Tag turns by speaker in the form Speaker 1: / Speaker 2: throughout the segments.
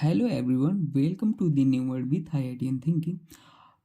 Speaker 1: Hello everyone, welcome to the new world with IITN thinking.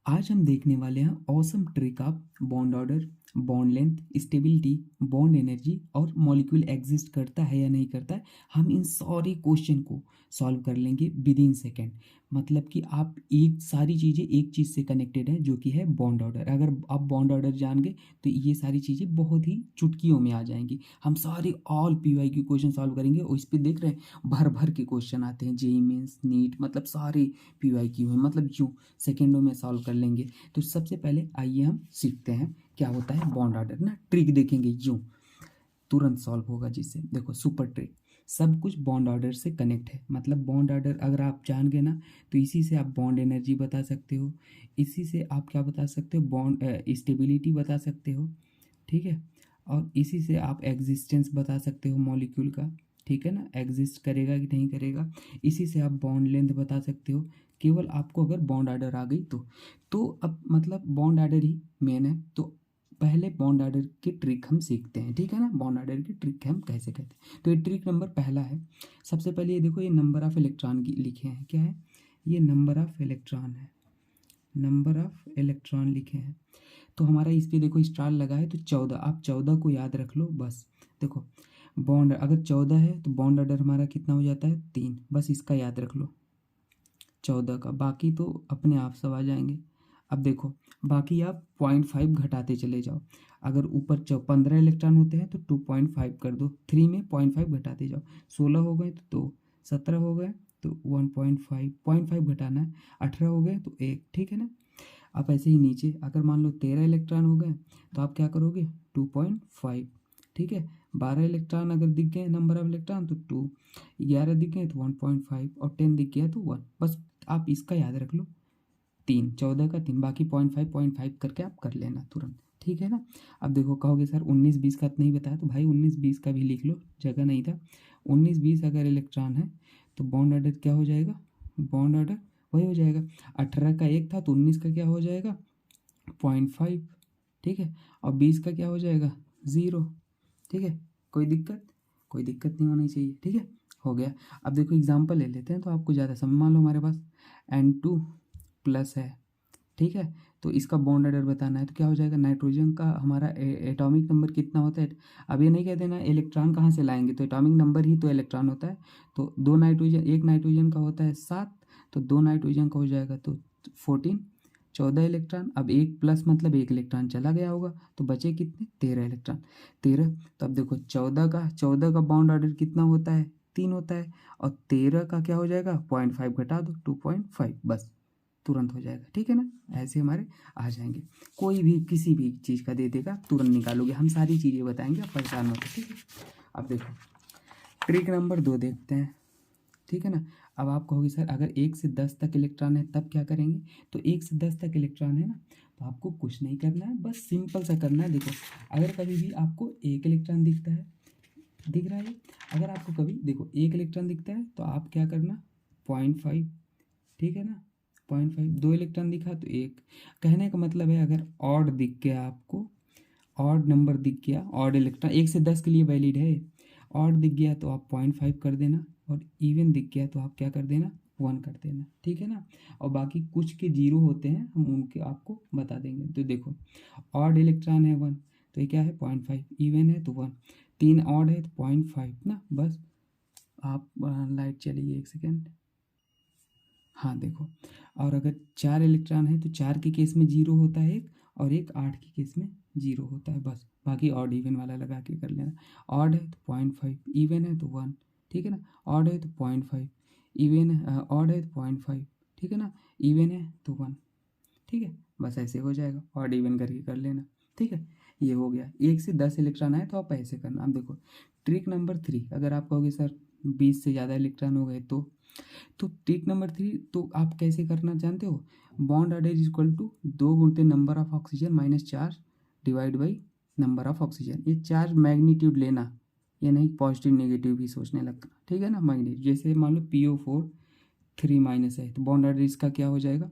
Speaker 1: आज हम देखने वाले हैं awesome trick of bond order, bond length, stability, bond energy और molecule exist करता है या नहीं करता है। हम इन सारे क्वेश्चन को सॉल्व कर लेंगे विद इन सेकेंड। मतलब कि आप एक सारी चीज़ें एक चीज़ से कनेक्टेड है जो कि है बॉन्ड ऑर्डर। अगर आप बॉन्ड ऑर्डर जान गए तो ये सारी चीज़ें बहुत ही चुटकियों में आ जाएंगी। हम सारे ऑल PY के क्वेश्चन सॉल्व करेंगे और इस पर देख रहे हैं भर भर के क्वेश्चन आते हैं, जेई मेंस, नीट, मतलब सारे PY में, मतलब यूँ सेकेंडों में सॉल्व कर लेंगे। तो सबसे पहले आइए हम सीखते हैं क्या होता है बॉन्ड ऑर्डर ना। ट्रिक देखेंगे, यूँ तुरंत सॉल्व होगा जिससे। देखो सुपर ट्रिक, सब कुछ बॉन्ड ऑर्डर से कनेक्ट है। मतलब बॉन्ड ऑर्डर अगर आप जान गए ना तो इसी से आप बॉन्ड एनर्जी बता सकते हो, इसी से आप क्या बता सकते हो, बॉन्ड स्टेबिलिटी बता सकते हो, ठीक है। और इसी से आप एग्जिस्टेंस बता सकते हो मॉलिक्यूल का, ठीक है ना, एग्जिस्ट करेगा कि नहीं करेगा। इसी से आप बॉन्ड लेंथ बता सकते हो, केवल आपको अगर बॉन्ड ऑर्डर आ गई तो अब मतलब बॉन्ड ऑर्डर ही मेन है। तो पहले बॉन्ड ऑर्डर की ट्रिक हम सीखते हैं, ठीक है ना। बॉन्ड ऑर्डर की ट्रिक हम कैसे कहते हैं, तो ये ट्रिक नंबर पहला है। सबसे पहले ये देखो, ये नंबर ऑफ इलेक्ट्रॉन की लिखे हैं, क्या है ये, नंबर ऑफ इलेक्ट्रॉन है, नंबर ऑफ इलेक्ट्रॉन लिखे हैं। तो हमारा इस पे देखो स्टार लगा है तो 14, आप 14 को याद रख लो बस। देखो बॉन्ड अगर 14 है तो बॉन्ड ऑर्डर हमारा कितना हो जाता है, 3, बस इसका याद रख लो 14 का। बाकी तो अपने आप सब आ जाएंगे। अब देखो बाकी आप 0.5 घटाते चले जाओ। अगर ऊपर 15 इलेक्ट्रॉन होते हैं तो 2.5 कर दो, 3 में 0.5 घटाते जाओ। 16 हो गए तो 2, 17 हो गए तो 1.5, 0.5 घटाना है, 18 हो गए तो 1, ठीक है ना। आप ऐसे ही नीचे अगर मान लो 13 इलेक्ट्रॉन हो गए तो आप क्या करोगे, 2.5, ठीक है। 12 इलेक्ट्रॉन अगर दिख गए नंबर ऑफ इलेक्ट्रॉन तो 2, 11 दिख गए तो 1.5 और 10 दिख गया तो 1। बस आप इसका याद रख लो, 3, 14 का 3, बाकी 0.5 करके आप कर लेना तुरंत, ठीक है ना। अब देखो कहोगे सर 19-20 का नहीं बताया, तो भाई 19-20 का भी लिख लो, जगह नहीं था। 19-20 अगर इलेक्ट्रॉन है तो बॉन्ड ऑर्डर क्या हो जाएगा, बॉन्ड ऑर्डर वही हो जाएगा। 18 का 1 था तो 19 का क्या हो जाएगा, 0.5, ठीक है। और 20 का क्या हो जाएगा, 0, ठीक है। कोई दिक्कत, कोई दिक्कत नहीं होनी चाहिए, ठीक है, हो गया। अब देखो एग्जांपल ले लेते हैं तो आपको ज़्यादा समझ। मान लो हमारे पास N2 प्लस है, ठीक है। तो इसका बॉन्ड ऑर्डर बताना है तो क्या हो जाएगा, नाइट्रोजन का हमारा एटॉमिक नंबर कितना होता है। अब ये नहीं कहते ना इलेक्ट्रॉन कहाँ से लाएंगे, तो एटॉमिक नंबर ही तो इलेक्ट्रॉन होता है। तो दो नाइट्रोजन, एक नाइट्रोजन का होता है 7, तो 2 नाइट्रोजन का हो जाएगा तो 14, 14 इलेक्ट्रॉन। अब एक प्लस मतलब एक इलेक्ट्रॉन चला गया होगा तो बचे कितने, 13 इलेक्ट्रॉन, 13। तो अब देखो 14 का बॉन्ड ऑर्डर कितना होता है, 3 होता है। और 13 का क्या हो जाएगा, 0.5 घटा दो, 2.5, बस तुरंत हो जाएगा, ठीक है ना। ऐसे हमारे आ जाएंगे। कोई भी किसी भी चीज़ का दे देगा तुरंत निकालोगे, हम सारी चीज़ें बताएंगे, आप परेशान मत हो, ठीक है। अब देखो ट्रिक नंबर 2 देखते हैं, ठीक है ना। अब आप कहोगे सर अगर 1 से 10 तक इलेक्ट्रॉन है तब क्या करेंगे, तो 1 से 10 तक इलेक्ट्रॉन है ना, तो आपको कुछ नहीं करना है, बस सिंपल सा करना है। देखो अगर कभी भी आपको एक इलेक्ट्रॉन दिखता है, दिख रहा है, अगर आपको कभी देखो एक इलेक्ट्रॉन दिखता है तो आप क्या करना, 0.5, ठीक है ना, 0.5। 2 इलेक्ट्रॉन दिखा तो 1। कहने का मतलब है अगर ऑड दिख गया आपको, ऑड नंबर दिख गया, ऑड इलेक्ट्रॉन 1 से 10 के लिए वैलिड है, ऑड दिख गया तो आप 0.5 कर देना, और इवन दिख गया तो आप क्या कर देना, 1 कर देना, ठीक है ना। और बाकी कुछ के जीरो होते हैं हम उनके आपको बता देंगे। तो देखो ऑड इलेक्ट्रॉन है 1 तो ये क्या है, 0.5, इवन है तो 1, 3 ऑड है तो 0.5 ना, बस। आप लाइट चलिए 1 सेकेंड, हाँ देखो। और अगर 4 इलेक्ट्रॉन है तो 4 के केस में जीरो होता है एक, और एक 8 के केस में जीरो होता है, बस। बाकी ऑड इवन वाला लगा के कर लेना। ऑड है तो 0.5, इवन है तो 1, ठीक है ना। ऑड है तो 0.5, इवन है, ऑड है तो 0.5, ठीक है ना, इवन है तो 1, ठीक है। बस ऐसे हो जाएगा, ऑड इवन करके कर लेना, ठीक है। ये हो गया। 1 से 10 इलेक्ट्रॉन आए तो आप ऐसे करना। अब देखो ट्रिक नंबर 3, अगर आप कहोगे सर 20 से ज़्यादा इलेक्ट्रॉन हो गए तो ट्रिक नंबर 3 तो आप कैसे करना जानते हो, bond order is equal to 2 गुणते number of oxygen minus charge divide by number of oxygen. ये चार्ज मैग्नीट्यूड लेना, ये नहीं पॉजिटिव नेगेटिव भी सोचने लगना, ठीक है ना। मैग्नीट्यूड जैसे मान लो PO4 3 माइनस है तो बॉन्ड ऑर्डर इसका क्या हो जाएगा,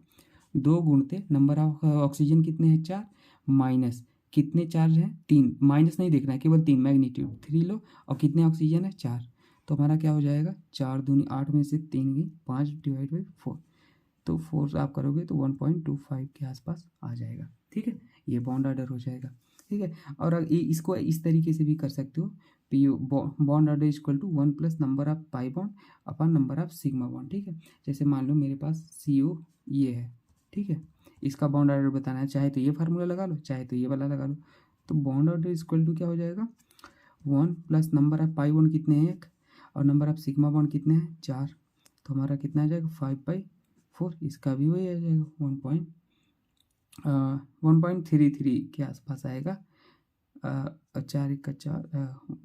Speaker 1: 2 गुणते नंबर ऑफ ऑक्सीजन कितने हैं 4, माइनस कितने चार्ज हैं 3, माइनस नहीं देखना है केवल 3, मैग्नीट्यूड 3 लो, और कितने ऑक्सीजन है 4, तो हमारा क्या हो जाएगा, 4 दूनी 8 में से 3 गई 5 डिवाइड बाई 4, तो 4 आप करोगे तो 1.25 के आसपास आ जाएगा। ठीक है, ये बॉन्ड ऑर्डर हो जाएगा। ठीक है, और इसको इस तरीके से भी कर सकते हो, P U bond order equal to 1 plus number of pi bond upon number of sigma bond. ठीक है, जैसे मान लो मेरे पास CO ये है। ठीक है, इसका बॉन्ड ऑर्डर बताना है, चाहे तो ये फार्मूला लगा लो, चाहे तो ये वाला लगा लो। तो बॉन्ड ऑर्डर इक्वल टू क्या हो जाएगा, 1 plus number of pi bond कितने हैं 1, और नंबर ऑफ सिग्मा बॉन्ड कितने हैं 4, तो हमारा कितना आ जाएगा 5/4। इसका भी वही आ जाएगा 1.33 के आसपास आएगा। 4 1 का 4,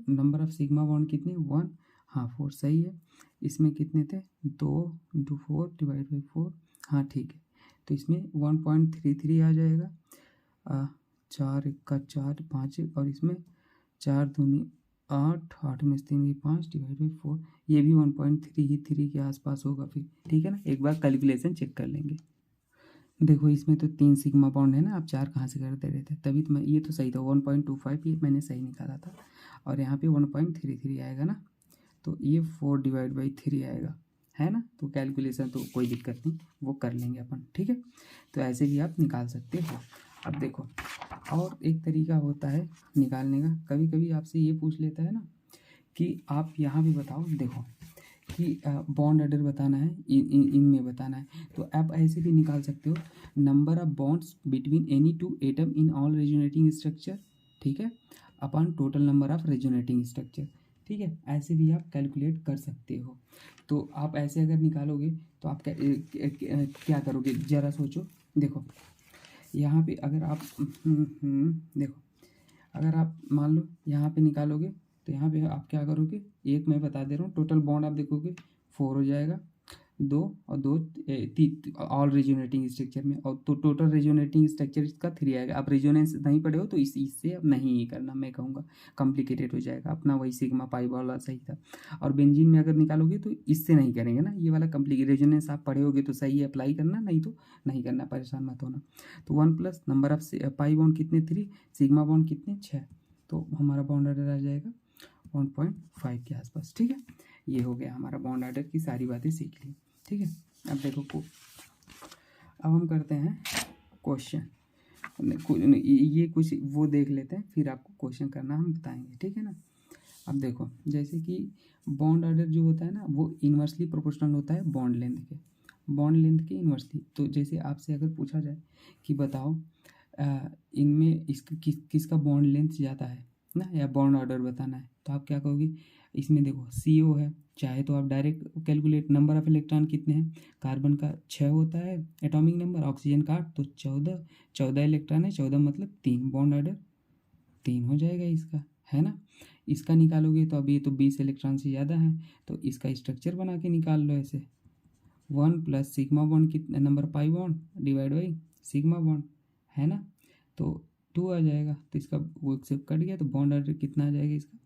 Speaker 1: नंबर ऑफ सिग्मा बॉन्ड कितने 1, हाँ 4 सही है। इसमें कितने थे 2 इंटू 4 डिवाइड बाई 4, हाँ ठीक है, तो इसमें 1.33 आ जाएगा। 4 1 का 4 5 और इसमें 4 दूनी 8, 8 में से 3 गई 5 डिवाइड बाई 4, ये भी 1.33 के आसपास होगा फिर। ठीक है ना, एक बार कैलकुलेशन चेक कर लेंगे। देखो इसमें तो 3 सिग्मा बॉन्ड है ना, आप 4 कहाँ से कर दे रहे थे, तभी तो मैं, ये तो सही था 1.25, ये मैंने सही निकाला था, और यहाँ पे 1.33 आएगा ना, तो ये 4 डिवाइड बाई 3 आएगा, है ना। तो कैलकुलेशन तो कोई दिक्कत नहीं, वो कर लेंगे अपन। ठीक है, तो ऐसे भी आप निकाल सकते हो। अब देखो और एक तरीका होता है निकालने का, कभी कभी आपसे ये पूछ लेता है ना कि आप यहाँ भी बताओ, देखो कि बॉन्ड ऑर्डर बताना है, इनमें बताना है, तो आप ऐसे भी निकाल सकते हो, number of bonds between any two atom in all resonating structure. ठीक है, upon total number of resonating structure. ठीक है, ऐसे भी आप कैलकुलेट कर सकते हो। तो आप ऐसे अगर निकालोगे तो आप क्या करोगे, ज़रा सोचो। देखो यहाँ पे अगर आप देखो, अगर आप मान लो यहाँ पे निकालोगे, तो यहाँ पे आप क्या करोगे, एक मैं बता दे रहा हूँ, टोटल बॉन्ड आप देखोगे 4 हो जाएगा, 2 और 2 ऑल रेजोनेटिंग स्ट्रक्चर में, और तो टोटल रेजोनेटिंग स्ट्रक्चर इसका 3 आएगा। आप रेजोनेंस नहीं पढ़े हो तो इससे अब नहीं ही करना, मैं कहूँगा कॉम्प्लिकेटेड हो जाएगा, अपना वही सिग्मा पाई वाला सही था। और बेंजीन में अगर निकालोगे तो इससे नहीं करेंगे ना, ये वाला कम्प्लीकेट, रेजोनेंस आप पढ़े होगे तो सही है, अप्लाई करना, नहीं तो नहीं करना, परेशान मत होना। तो 1 plus number of pi bond कितने 3, सिग्मा बॉन्ड कितने 6, तो हमारा बॉन्ड ऑर्डर आ जाएगा 1.5 के आसपास। ठीक है, ये हो गया हमारा बॉन्ड ऑर्डर की सारी बातें सीख ली। ठीक है, अब देखो अब हम करते हैं क्वेश्चन, ये कुछ वो देख लेते हैं, फिर आपको क्वेश्चन करना हम बताएंगे। ठीक है ना, अब देखो जैसे कि बॉन्ड ऑर्डर जो होता है ना, वो इन्वर्सली प्रोपोर्शनल होता है बॉन्ड लेंथ के, बॉन्ड लेंथ के इन्वर्सली। तो जैसे आपसे अगर पूछा जाए कि बताओ इनमें किसका बॉन्ड लेंथ ज़्यादा है ना, या बॉन्ड ऑर्डर बताना है, तो आप क्या कहोगे, इसमें देखो CO है, चाहे तो आप direct calculate, number of electron कितने हैं, कार्बन का 6 होता है एटॉमिक नंबर, ऑक्सीजन का 8, तो 14 इलेक्ट्रॉन है, 14 मतलब 3, बॉन्ड ऑर्डर 3 हो जाएगा इसका, है ना। इसका निकालोगे तो अभी तो 20 इलेक्ट्रॉन से ज़्यादा है, तो इसका स्ट्रक्चर बना के निकाल लो ऐसे, 1 प्लस सिग्मा बॉन्ड कितने, number pi bond divide by sigma bond, है ना, तो 2 आ जाएगा, तो इसका वो से कट गया, तो बॉन्ड ऑर्डर कितना आ जाएगा इसका,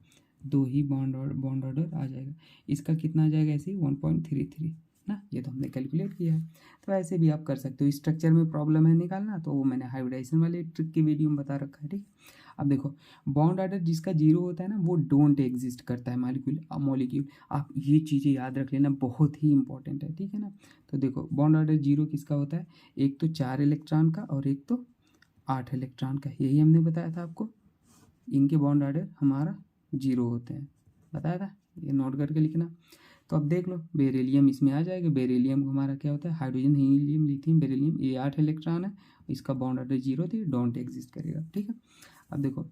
Speaker 1: 2 ही बॉन्ड ऑर्डर आ जाएगा। इसका कितना आ जाएगा ऐसे ही 1.33 ना, ये तो हमने कैलकुलेट किया है। तो ऐसे भी आप कर सकते हो, स्ट्रक्चर में प्रॉब्लम है निकालना, तो वो मैंने हाइब्रिडाइजेशन वाले ट्रिक की वीडियो में बता रखा है। ठीक है, अब देखो बॉन्ड ऑर्डर जिसका 0 होता है ना, वो डोंट एग्जिस्ट करता है मॉलिक्यूल। आप ये चीज़ें याद रख लेना, बहुत ही इंपॉर्टेंट है। ठीक है ना, तो देखो बॉन्ड ऑर्डर 0 किसका होता है, एक तो 4 इलेक्ट्रॉन का और एक तो 8 इलेक्ट्रॉन का, यही हमने बताया था आपको, इनके बॉन्ड ऑर्डर हमारा 0 होते हैं, बताया था, ये नोट करके लिखना। तो अब देख लो बेरिलियम इसमें आ जाएगा, बेरिलियम हमारा क्या होता है, हाइड्रोजन हीलियम लिथियम बेरिलियम, ये 8 इलेक्ट्रॉन है, इसका बॉन्ड ऑर्डर 0 थी, डोंट एग्जिस्ट करेगा। ठीक है, अब देखो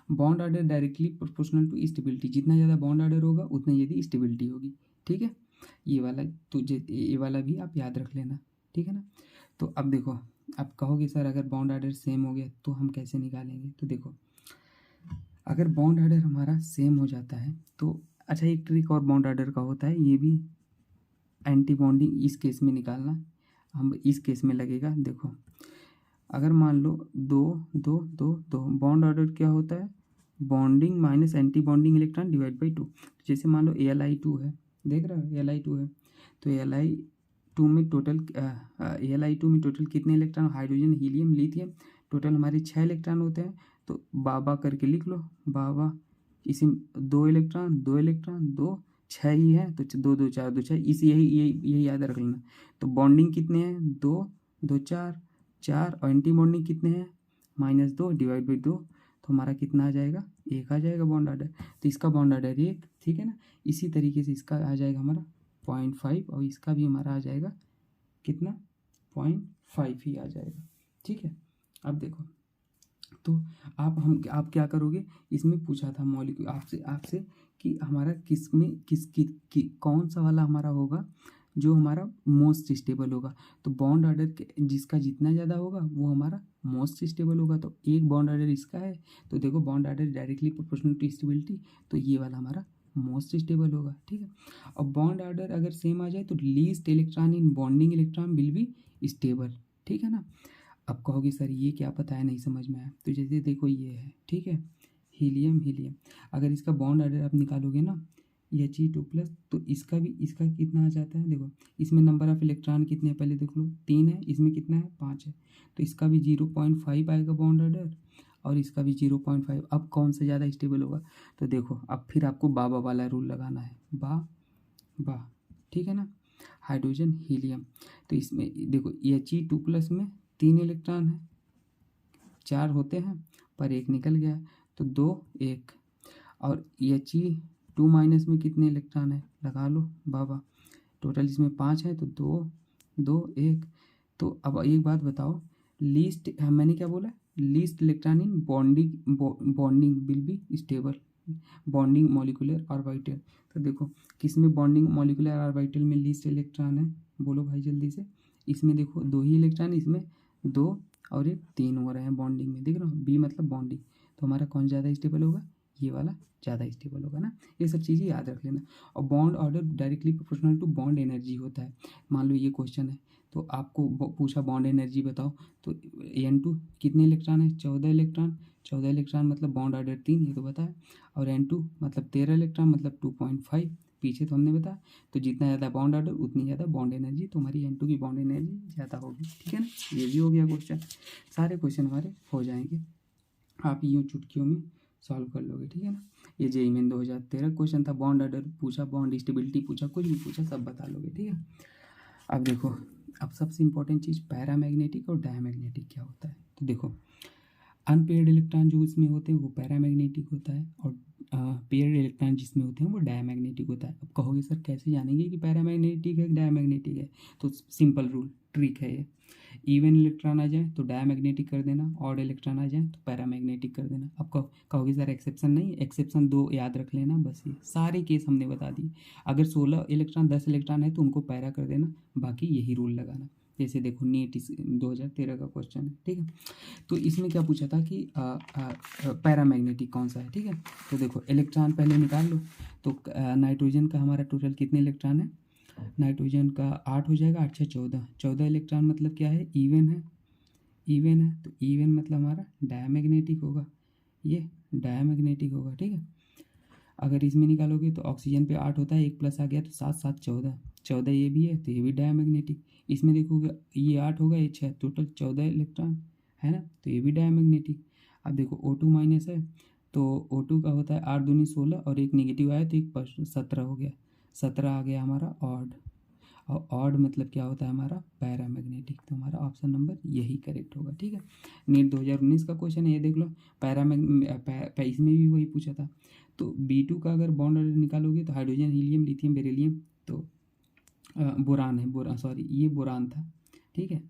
Speaker 1: bond order directly proportional to stability, जितना ज़्यादा बॉन्ड ऑर्डर होगा उतनी ज़्यादा स्टेबिलिटी होगी। ठीक है, ये वाला तो ये वाला भी आप याद रख लेना। ठीक है ना, तो अब देखो, आप कहोगे सर अगर बॉन्ड ऑर्डर सेम हो गया तो हम कैसे निकालेंगे, तो देखो अगर बॉन्ड ऑर्डर हमारा सेम हो जाता है तो, अच्छा एक ट्रिक और बॉन्ड ऑर्डर का होता है, ये भी एंटी बॉन्डिंग इस केस में निकालना, हम इस केस में लगेगा। देखो अगर मान लो 2 2 2 2, बॉन्ड ऑर्डर क्या होता है, bonding minus anti bonding electron divide by 2। जैसे मान लो Li2 है, देख रहे हो Li2 है, तो Li2 में टोटल कितने electron, hydrogen helium lithium, total हमारे 6 इलेक्ट्रॉन होते हैं, तो बाबा करके लिख लो, बाबा इसी दो इलेक्ट्रॉन दो इलेक्ट्रॉन दो, छः ही है तो दो दो चार दो छः, इसी यही यही यही याद रख लेना। तो बॉन्डिंग कितने हैं, दो दो चार, चार, और एंटी बॉन्डिंग कितने हैं, -2 डिवाइड बाई 2, तो हमारा कितना आ जाएगा, एक आ जाएगा बॉन्ड आर्डर। तो इसका बॉन्ड आर्डर एक, ठीक है ना। इसी तरीके से इसका आ जाएगा हमारा 0.5, और इसका भी हमारा आ जाएगा कितना, 0.5 ही आ जाएगा, ठीक है। अब देखो, तो आप क्या करोगे, इसमें पूछा था मॉलिक्यूल आपसे आपसे कि हमारा किस में कौन सा वाला हमारा होगा जो हमारा मोस्ट स्टेबल होगा। तो बॉन्ड ऑर्डर जिसका जितना ज़्यादा होगा वो हमारा मोस्ट स्टेबल होगा। तो एक बॉन्ड ऑर्डर इसका है, तो देखो bond order directly proportional to stability, तो ये वाला हमारा मोस्ट स्टेबल होगा, ठीक है। और बॉन्ड ऑर्डर अगर सेम आ जाए तो least electron in bonding electron will be stable, ठीक है ना। अब कहोगे सर ये क्या पता है, नहीं समझ में आया। तो जैसे देखो ये है, ठीक है, हीलियम हीलियम, अगर इसका बॉन्ड ऑर्डर आप निकालोगे ना He2+, तो इसका कितना आ जाता है, देखो इसमें नंबर ऑफ इलेक्ट्रॉन कितने हैं पहले देख लो, 3 है, इसमें कितना है, 5 है, तो इसका भी 0.5 आएगा बॉन्ड ऑर्डर, और इसका भी 0.5। अब कौन सा ज़्यादा स्टेबल होगा, तो देखो अब फिर आपको बाबा वाला रूल लगाना है, बा, ठीक है ना। हाइड्रोजन हीलियम, तो इसमें देखो He2+ में 3 इलेक्ट्रॉन है, 4 होते हैं पर एक निकल गया, तो 2 1, और He2- में कितने इलेक्ट्रॉन है, लगा लो बाबा, टोटल इसमें 5 है, तो 2 2 1। तो अब एक बात बताओ, लीस्ट मैंने क्या बोला, least electron in bonding will be stable, bonding molecular orbital. तो देखो किस में बॉन्डिंग मॉलिक्यूलर ऑर्बिटल में लीस्ट इलेक्ट्रॉन है, बोलो भाई जल्दी से। इसमें देखो 2 ही इलेक्ट्रॉन, इसमें 2 और एक 3 हो रहे हैं बॉन्डिंग में, देख रहे हो, बी मतलब बॉन्डिंग। तो हमारा कौन ज़्यादा स्टेबल होगा, ये वाला ज़्यादा स्टेबल होगा ना। ये सब चीज़ें याद रख लेना। और bond order directly proportional to bond energy होता है। मान लो ये क्वेश्चन है, तो आपको पूछा बॉन्ड एनर्जी बताओ, तो N2 कितने इलेक्ट्रॉन है, 14 इलेक्ट्रॉन, 14 इलेक्ट्रॉन मतलब बॉन्ड ऑर्डर 3, ये तो बताया। और N2 मतलब 13 इलेक्ट्रॉन मतलब 2.5, पीछे तो हमने बताया। तो जितना ज़्यादा बॉन्ड ऑर्डर उतनी ज़्यादा बॉन्ड एनर्जी, तो हमारी N2 की बॉन्ड एनर्जी ज़्यादा होगी, ठीक है ना। ये भी हो गया क्वेश्चन, सारे क्वेश्चन हमारे हो जाएंगे, आप यूँ चुटकियों में सॉल्व कर लोगे, ठीक है ना। ये जेईई मेन 2013 क्वेश्चन था, बॉन्ड ऑर्डर पूछा, बॉन्ड स्टेबिलिटी पूछा, कुछ भी पूछा सब बता लोगे, ठीक है। अब देखो, अब सबसे इंपॉर्टेंट चीज़ पैरामैग्नेटिक और डायमैग्नेटिक क्या होता है। तो देखो अनपेयर्ड इलेक्ट्रॉन जो उसमें होते हैं वो पैरामैग्नेटिक होता है, और पेयर्ड इलेक्ट्रॉन जिसमें होते हैं वो डायमैग्नेटिक होता है। अब कहोगे सर कैसे जानेंगे कि पैरामैग्नेटिक है डायमैग्नेटिक है, तो सिंपल रूल ट्रिक है ये, इवन इलेक्ट्रॉन आ जाए तो डायमैग्नेटिक कर देना, ऑड इलेक्ट्रॉन आ जाए तो पैरामैग्नेटिक कर देना। अब कहोगे सर एक्सेप्शन नहीं, एक्सेप्शन 2 याद रख लेना बस, ये सारे केस हमने बता दिए। अगर 16 इलेक्ट्रॉन 10 इलेक्ट्रॉन है तो उनको पैरा कर देना, बाकी यही रूल लगाना। जैसे देखो नीट 2013 का क्वेश्चन है, ठीक है। तो इसमें क्या पूछा था कि पैरामैग्नेटिक कौन सा है, ठीक है। तो देखो इलेक्ट्रॉन पहले निकाल लो। तो नाइट्रोजन का हमारा टोटल कितने इलेक्ट्रॉन है, नाइट्रोजन का 8 हो जाएगा, 8 से 14, 14 इलेक्ट्रॉन मतलब क्या है, इवन है, इवन है, तो इवन मतलब हमारा डायमैग्नेटिक होगा, ये डायमैग्नेटिक होगा, ठीक है। अगर इसमें निकालोगे तो ऑक्सीजन पे 8 होता है, एक प्लस आ गया तो 7 7 14, 14 ये भी है तो ये भी डायमैग्नेटिक। इसमें देखोगे ये 8 होगा, ये 6, टोटल 14 इलेक्ट्रॉन है ना, तो ये भी डायमैग्नेटिक। अब देखो O2 माइनस है, तो O2 का होता है 8 दूनी 16, और एक नेगेटिव आया तो एक प्लस 17 हो गया, 17 आ गया हमारा ऑड। और ऑड मतलब क्या होता है हमारा पैरामैग्नेटिक। तो हमारा ऑप्शन नंबर यही करेक्ट होगा, ठीक है। नीट 2019 का क्वेश्चन है, ये देख लो, इसमें भी वही पूछा था। तो B2 का अगर बॉन्ड ऑर्डर निकालोगे तो हाइड्रोजन हीलियम लिथियम बेरिलियम, तो बोरान है, बोरान सॉरी ये बोरान था, ठीक है।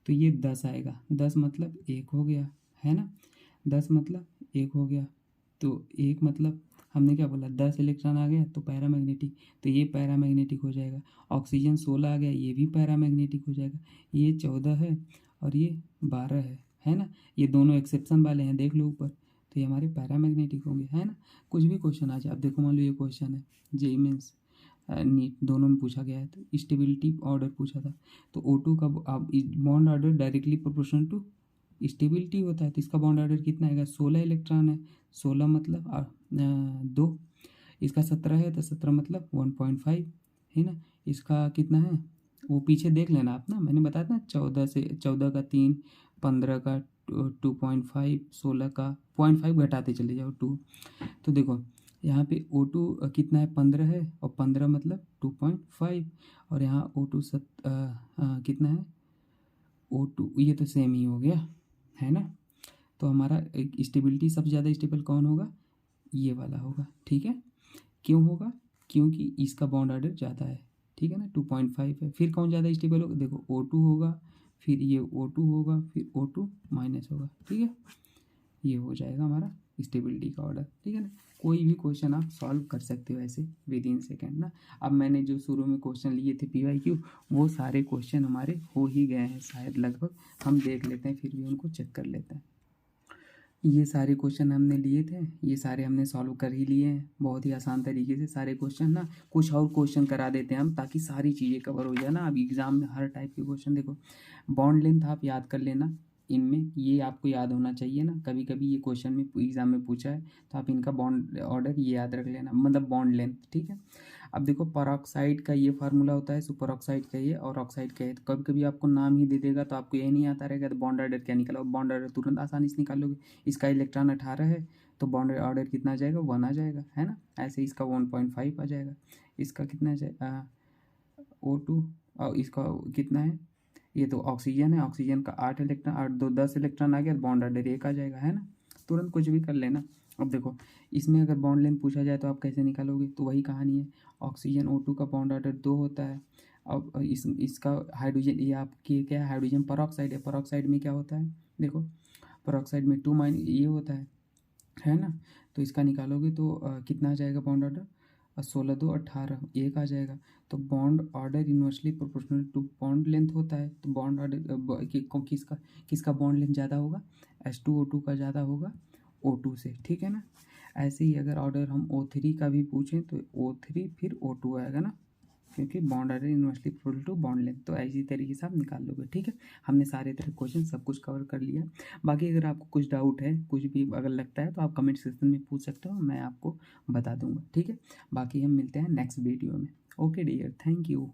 Speaker 1: तो ये 10 आएगा, 10 मतलब 1 हो गया, है ना, 10 मतलब 1 हो गया। तो 1 मतलब हमने क्या बोला, 10 इलेक्ट्रॉन आ गया तो पैरामैग्नेटिक, तो ये पैरामैग्नेटिक हो जाएगा। ऑक्सीजन 16 आ गया, ये भी पैरामैग्नेटिक हो जाएगा। ये 14 है और ये 12 है ना, ये दोनों एक्सेप्शन वाले हैं, देख लो ऊपर, तो ये हमारे पैरामैग्नेटिक होंगे, है ना। कुछ भी क्वेश्चन आ जाए, अब देखो मान लो ये क्वेश्चन है जेईई मेंस नीट दोनों में पूछा गया है, तो स्टेबिलिटी ऑर्डर पूछा था। तो O2 का अब bond order directly proportional to stability होता है, तो इसका बॉन्ड ऑर्डर कितना आएगा, 16 इलेक्ट्रॉन है, 16 मतलब 2, इसका 17 है तो 17 मतलब 1.5, है ना। इसका कितना है वो पीछे देख लेना आप ना, मैंने बताया था 14 से 14 का 3, 15 का 2.5, 16 का 0.5 घटाते चले जाओ 2। तो देखो यहाँ पे O2 कितना है, 15 है, और 15 मतलब 2.5, और यहाँ O2 कितना है, O2 ये तो सेम ही हो गया, है ना। तो हमारा स्टेबिलिटी सबसे ज़्यादा स्टेबल कौन होगा, ये वाला होगा, ठीक है। क्यों होगा, क्योंकि इसका बॉन्ड ऑर्डर ज़्यादा है, ठीक है ना, 2.5 है। फिर कौन ज़्यादा स्टेबल होगा, देखो O2 होगा, फिर ये O2 होगा, फिर O2 माइनस होगा, ठीक है। ये हो जाएगा हमारा स्टेबिलिटी का ऑर्डर, ठीक है ना। कोई भी क्वेश्चन आप सॉल्व कर सकते हो ऐसे विद इन सेकेंड ना। अब मैंने जो शुरू में क्वेश्चन लिए थे PYQ, वो सारे क्वेश्चन हमारे हो ही गए हैं शायद लगभग, हम देख लेते हैं, फिर भी उनको चेक कर लेते हैं। ये सारे क्वेश्चन हमने लिए थे, ये सारे हमने सॉल्व कर ही लिए हैं बहुत ही आसान तरीके से सारे क्वेश्चन ना। कुछ और क्वेश्चन करा देते हैं हम, ताकि सारी चीज़ें कवर हो जाए ना। अब एग्ज़ाम में हर टाइप के क्वेश्चन, देखो बॉन्ड लेंथ आप याद कर लेना, इनमें ये आपको याद होना चाहिए ना। कभी कभी ये क्वेश्चन में एग्ज़ाम में पूछा है, तो आप इनका बॉन्ड ऑर्डर ये याद रख लेना, मतलब बॉन्ड लेंथ, ठीक है। अब देखो परऑक्साइड का ये फार्मूला होता है, सुपर ऑक्साइड का ये, और ऑक्साइड का ये। तो कभी कभी आपको नाम ही दे देगा तो आपको ये नहीं आता रहेगा, तो बॉन्ड ऑर्डर क्या निकालो, बॉन्ड ऑर्डर तुरंत आसानी से निकालोगे। इसका इलेक्ट्रॉन 18 है, तो बॉन्ड ऑर्डर कितना आ जाएगा, 1 आ जाएगा, है ना। ऐसे इसका 1.5 आ जाएगा, इसका कितना आ जाएगा O2, और इसका कितना है, ये तो ऑक्सीजन है, ऑक्सीजन का 8 इलेक्ट्रॉन, 8 2 10 इलेक्ट्रॉन आ गया, बॉन्ड ऑर्डर 1 आ जाएगा, है ना। तुरंत कुछ भी कर लेना। अब देखो इसमें अगर बॉन्ड लेंथ पूछा जाए तो आप कैसे निकालोगे, तो वही कहानी है। ऑक्सीजन O2 का बॉन्ड ऑर्डर 2 होता है। अब इसका हाइड्रोजन, ये आपकी क्या है, हाइड्रोजन परऑक्साइड है। परऑक्साइड में क्या होता है, देखो परऑक्साइड में 2 माइन ये होता है ना। तो इसका निकालोगे तो कितना आ जाएगा बॉन्ड ऑर्डर, 16 2 18, 1 आ जाएगा। तो bond order inversely proportional to bond length होता है। तो बॉन्ड ऑर्डर किसका किसका बॉन्ड लेंथ ज़्यादा होगा, H2O2 का ज़्यादा होगा O2 से, ठीक है ना। ऐसे ही अगर ऑर्डर हम O3 का भी पूछें तो O3 फिर O2 आएगा ना, क्योंकि bond order inversely proportional to bond length. तो ऐसी तरीके से आप निकाल लोगे, ठीक है। हमने सारे तरह क्वेश्चन सब कुछ कवर कर लिया। बाकी अगर आपको कुछ डाउट है, कुछ भी अगर लगता है, तो आप कमेंट सेक्शन में पूछ सकते हो, मैं आपको बता दूंगा, ठीक है। बाकी हम मिलते हैं नेक्स्ट वीडियो में। Okay dear, thank you.